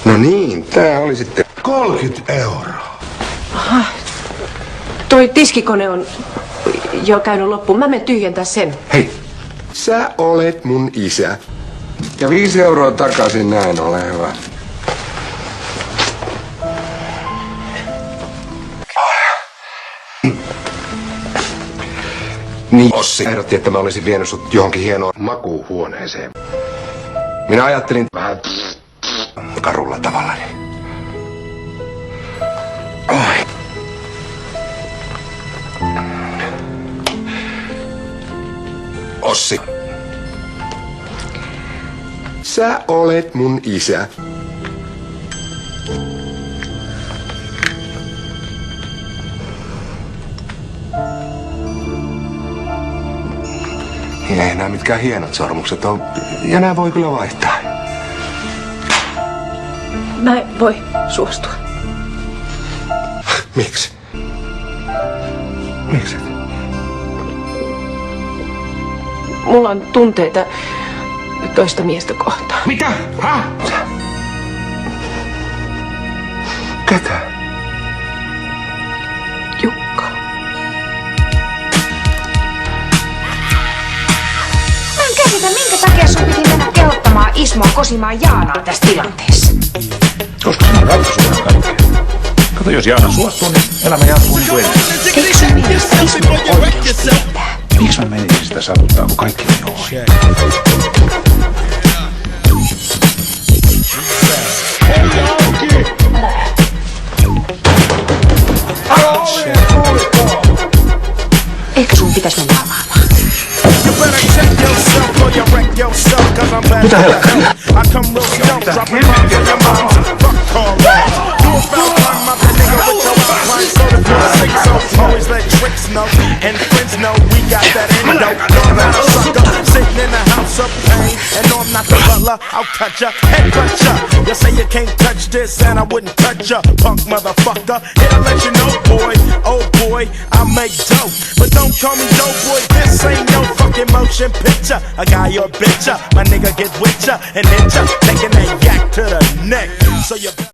No niin, tää oli sitten 30 euroa. Aha. Toi tiskikone on jo käynyt loppuun. Mä menen tyhjentää sen. Hei, sä olet mun isä. Ja 5 euroa takaisin, näin, ole hyvä. Niin, Ossi ehdotti, että mä olisin vienyt sut johonkin hienoon makuuhuoneeseen. Minä ajattelin vähän karulla tavalla. Oi. Ossi. Sä olet mun isä. Niin ei enää mitkään hienot sormukset on. Ja nää voi kyllä vaihtaa. Mä en voi suostua. Miksi? Miksi? Mulla on tunteita toista miestä kohtaan. Mitä? Häh? Ketä? Jukka. Mä en käsitä, minkä takia sun piti mennä kehottamaan Ismoa kosimaan Jaanaa tässä tilanteessa. Koska sinä on ratkaisu kaikkea. Kato, jos Jaana suostuu, niin elämä jatkuu niin kuin ennen. Eikö sun mielestä Ismo oikeasti mitään? Miksi mä menisin sitä savuttaa, kun kaikki on ohi? Ehkä sun pitäis mennä avaamaan. Mitä helkkaria? Always let tricks know and friends know we got that antidote. No, I'm not a sucker sitting in a house of pain. And no, I'm not the butler, I'll cut ya, head cut ya. You say you can't touch this and I wouldn't touch ya, punk motherfucker. Here to let you know, boy, oh boy, I make dope. But don't call me dope boy, this ain't no fucking motion picture. A guy or bitch ya, my nigga get with ya and hit ya, taking that yak to the neck. So you